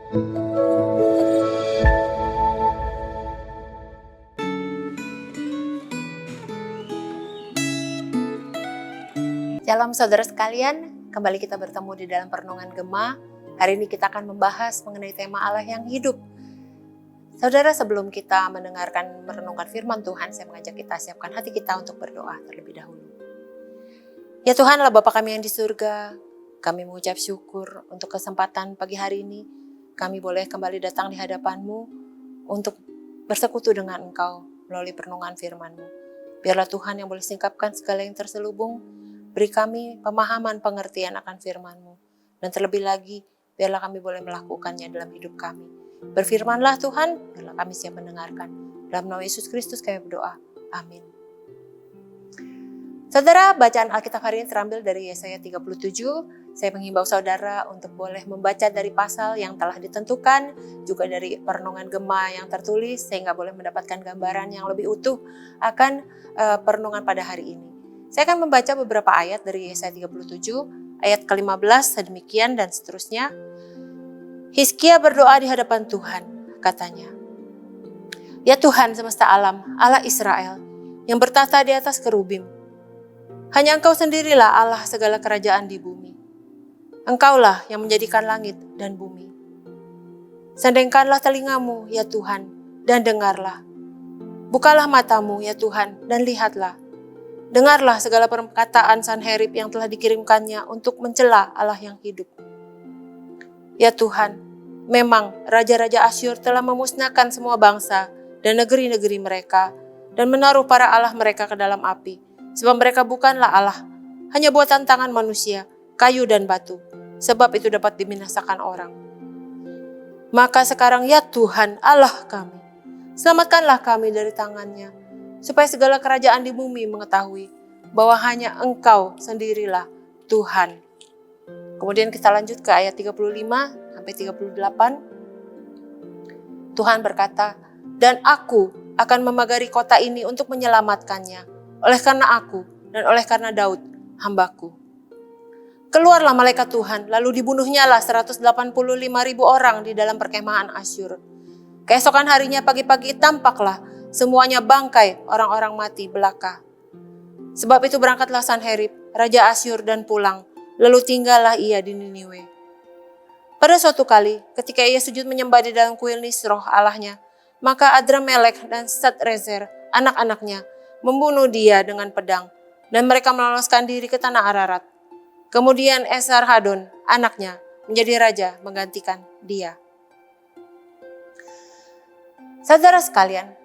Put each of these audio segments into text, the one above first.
Shalom saudara sekalian, kembali kita bertemu di dalam Perenungan Gema. Hari ini kita akan membahas mengenai tema Allah yang hidup. Saudara, sebelum kita mendengarkan merenungkan firman Tuhan, saya mengajak kita siapkan hati kita untuk berdoa terlebih dahulu. Ya Tuhan, Allah Bapa kami yang di surga, kami mengucap syukur untuk kesempatan pagi hari ini. Kami boleh kembali datang di hadapan-Mu untuk bersekutu dengan Engkau melalui perenungan firman-Mu. Biarlah Tuhan yang boleh singkapkan segala yang terselubung, beri kami pemahaman pengertian akan firman-Mu. Dan terlebih lagi, biarlah kami boleh melakukannya dalam hidup kami. Berfirmanlah Tuhan, biarlah kami siap mendengarkan. Dalam nama Yesus Kristus kami berdoa. Amin. Saudara, bacaan Alkitab hari ini terambil dari Yesaya 37. Saya menghimbau saudara untuk boleh membaca dari pasal yang telah ditentukan, juga dari perenungan Gema yang tertulis, sehingga boleh mendapatkan gambaran yang lebih utuh akan perenungan pada hari ini. Saya akan membaca beberapa ayat dari Yesaya 37, ayat ke-15 sedemikian dan seterusnya. Hizkia berdoa di hadapan Tuhan, katanya, "Ya Tuhan semesta alam, Allah Israel, yang bertata di atas kerubim, hanya Engkau sendirilah Allah segala kerajaan di bumi. Engkaulah yang menjadikan langit dan bumi. Sandengkanlah telingamu, ya Tuhan, dan dengarlah. Bukalah matamu, ya Tuhan, dan lihatlah. Dengarlah segala perkataan Sanherib yang telah dikirimkannya untuk mencela Allah yang hidup. Ya Tuhan, memang raja-raja Asyur telah memusnahkan semua bangsa dan negeri-negeri mereka dan menaruh para Allah mereka ke dalam api, sebab mereka bukanlah Allah, hanya buatan tangan manusia, kayu dan batu, sebab itu dapat dibinasakan orang. Maka sekarang ya Tuhan Allah kami, selamatkanlah kami dari tangannya, supaya segala kerajaan di bumi mengetahui bahwa hanya Engkau sendirilah Tuhan." Kemudian kita lanjut ke ayat 35 sampai 38. Tuhan berkata, "Dan aku akan memagari kota ini untuk menyelamatkannya, oleh karena aku dan oleh karena Daud, hambaku." Keluarlah malaikat Tuhan, lalu dibunuhnyalah 185.000 orang di dalam perkemahan Asyur. Keesokan harinya pagi-pagi tampaklah semuanya bangkai orang-orang mati belaka. Sebab itu berangkatlah Sanherib, raja Asyur, dan pulang, lalu tinggallah ia di Niniwe. Pada suatu kali, ketika ia sujud menyembah di dalam kuil Nisroh Allahnya, maka Adramelek dan Sadrezer, anak-anaknya, membunuh dia dengan pedang, dan mereka meloloskan diri ke tanah Ararat. Kemudian Esarhadon, anaknya, menjadi raja menggantikan dia. Saudara sekalian,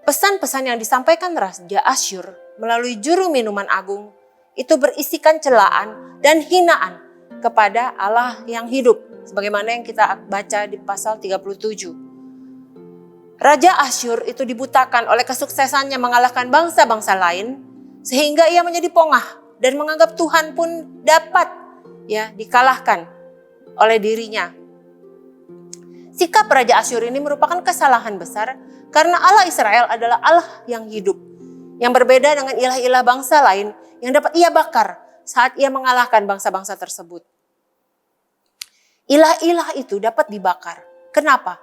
pesan-pesan yang disampaikan Raja Asyur melalui juru minuman agung itu berisikan celaan dan hinaan kepada Allah yang hidup, sebagaimana yang kita baca di pasal 37. Raja Asyur itu dibutakan oleh kesuksesannya mengalahkan bangsa-bangsa lain, sehingga ia menjadi pongah dan menganggap Tuhan pun dapat dikalahkan oleh dirinya. Sikap Raja Asyur ini merupakan kesalahan besar karena Allah Israel adalah Allah yang hidup, yang berbeda dengan ilah-ilah bangsa lain yang dapat ia bakar saat ia mengalahkan bangsa-bangsa tersebut. Ilah-ilah itu dapat dibakar. Kenapa?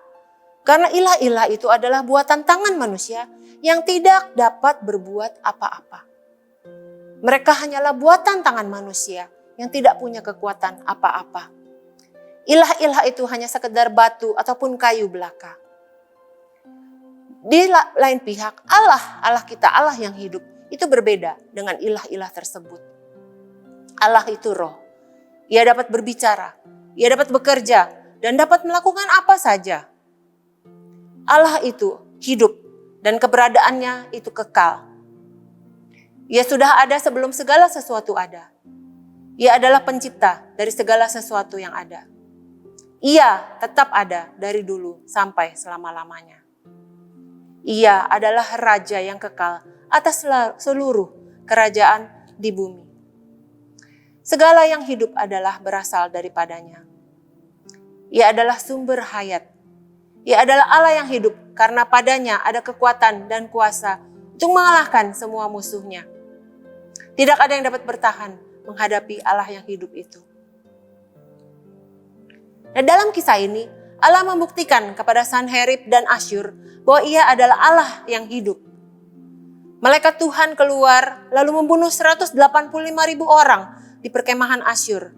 Karena ilah-ilah itu adalah buatan tangan manusia yang tidak dapat berbuat apa-apa. Mereka hanyalah buatan tangan manusia yang tidak punya kekuatan apa-apa. Ilah-ilah itu hanya sekedar batu ataupun kayu belaka. Di lain pihak, Allah kita, Allah yang hidup, itu berbeda dengan ilah-ilah tersebut. Allah itu roh. Ia dapat berbicara, ia dapat bekerja, dan dapat melakukan apa saja. Allah itu hidup, dan keberadaannya itu kekal. Ia sudah ada sebelum segala sesuatu ada. Ia adalah pencipta dari segala sesuatu yang ada. Ia tetap ada dari dulu sampai selama-lamanya. Ia adalah raja yang kekal atas seluruh kerajaan di bumi. Segala yang hidup adalah berasal daripadanya. Ia adalah sumber hayat. Ia adalah Allah yang hidup karena padanya ada kekuatan dan kuasa untuk mengalahkan semua musuhnya. Tidak ada yang dapat bertahan menghadapi Allah yang hidup itu. Dan dalam kisah ini, Allah membuktikan kepada Sanherib dan Asyur bahwa ia adalah Allah yang hidup. Malaikat Tuhan keluar lalu membunuh 185.000 orang di perkemahan Asyur.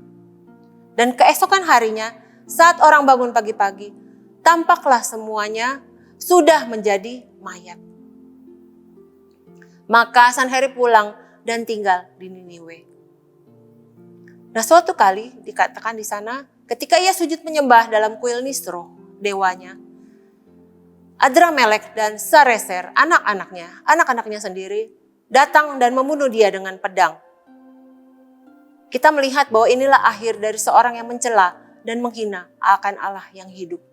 Dan keesokan harinya, saat orang bangun pagi-pagi, tampaklah semuanya sudah menjadi mayat. Maka Sanherib pulang dan tinggal di Niniwe. Nah, suatu kali dikatakan di sana, ketika ia sujud menyembah dalam kuil Nisro, dewanya, Adramelek dan Sareser, anak-anaknya sendiri, datang dan membunuh dia dengan pedang. Kita melihat bahwa inilah akhir dari seorang yang mencela dan menghina akan Allah yang hidup.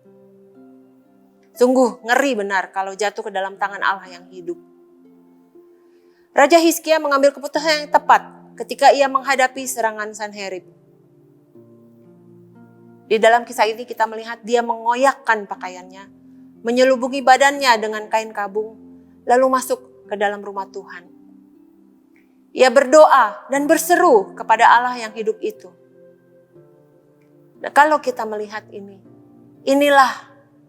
Sungguh ngeri benar kalau jatuh ke dalam tangan Allah yang hidup. Raja Hizkia mengambil keputusan yang tepat ketika ia menghadapi serangan Sanherib. Di dalam kisah ini kita melihat dia mengoyakkan pakaiannya, menyelubungi badannya dengan kain kabung, lalu masuk ke dalam rumah Tuhan. Ia berdoa dan berseru kepada Allah yang hidup itu. Nah, kalau kita melihat inilah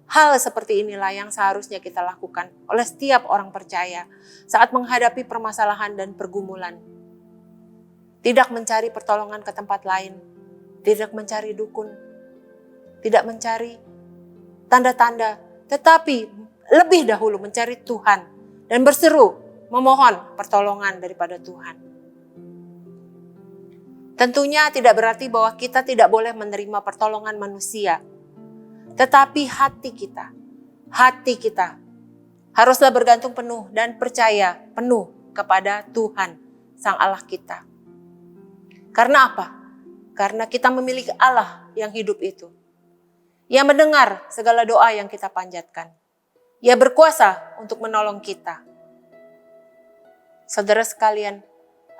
hal seperti inilah yang seharusnya kita lakukan oleh setiap orang percaya saat menghadapi permasalahan dan pergumulan. Tidak mencari pertolongan ke tempat lain, tidak mencari dukun, tidak mencari tanda-tanda, tetapi lebih dahulu mencari Tuhan dan berseru, memohon pertolongan daripada Tuhan. Tentunya tidak berarti bahwa kita tidak boleh menerima pertolongan manusia. Tetapi hati kita haruslah bergantung penuh dan percaya penuh kepada Tuhan, Sang Allah kita. Karena apa? Karena kita memiliki Allah yang hidup itu. Ia mendengar segala doa yang kita panjatkan. Ia berkuasa untuk menolong kita. Saudara sekalian,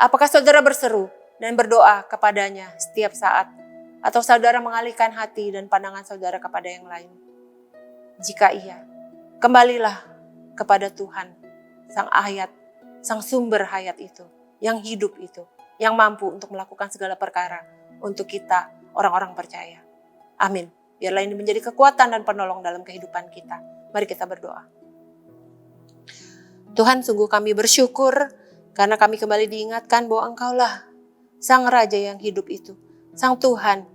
apakah saudara berseru dan berdoa kepadanya setiap saat? Atau saudara mengalihkan hati dan pandangan saudara kepada yang lain? Jika iya, kembalilah kepada Tuhan, Sang Hayat, Sang Sumber Hayat itu, yang hidup itu, yang mampu untuk melakukan segala perkara untuk kita, orang-orang percaya. Amin. Biarlah ini menjadi kekuatan dan penolong dalam kehidupan kita. Mari kita berdoa. Tuhan, sungguh kami bersyukur karena kami kembali diingatkan bahwa Engkaulah Sang Raja yang hidup itu, Sang Tuhan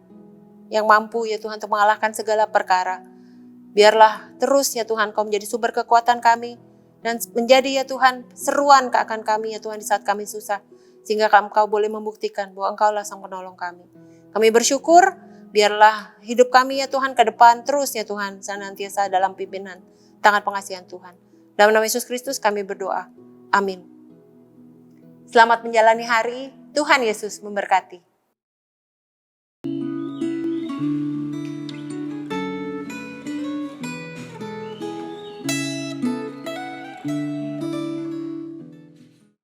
yang mampu ya Tuhan untuk mengalahkan segala perkara. Biarlah terus ya Tuhan Kau menjadi sumber kekuatan kami dan menjadi ya Tuhan seruan akan kami ya Tuhan di saat kami susah, sehingga Engkau boleh membuktikan bahwa Engkaulah Sang Penolong kami. Kami bersyukur, biarlah hidup kami ya Tuhan ke depan terus ya Tuhan senantiasa dalam pimpinan tangan pengasihan Tuhan. Dalam nama Yesus Kristus kami berdoa. Amin. Selamat menjalani hari. Tuhan Yesus memberkati.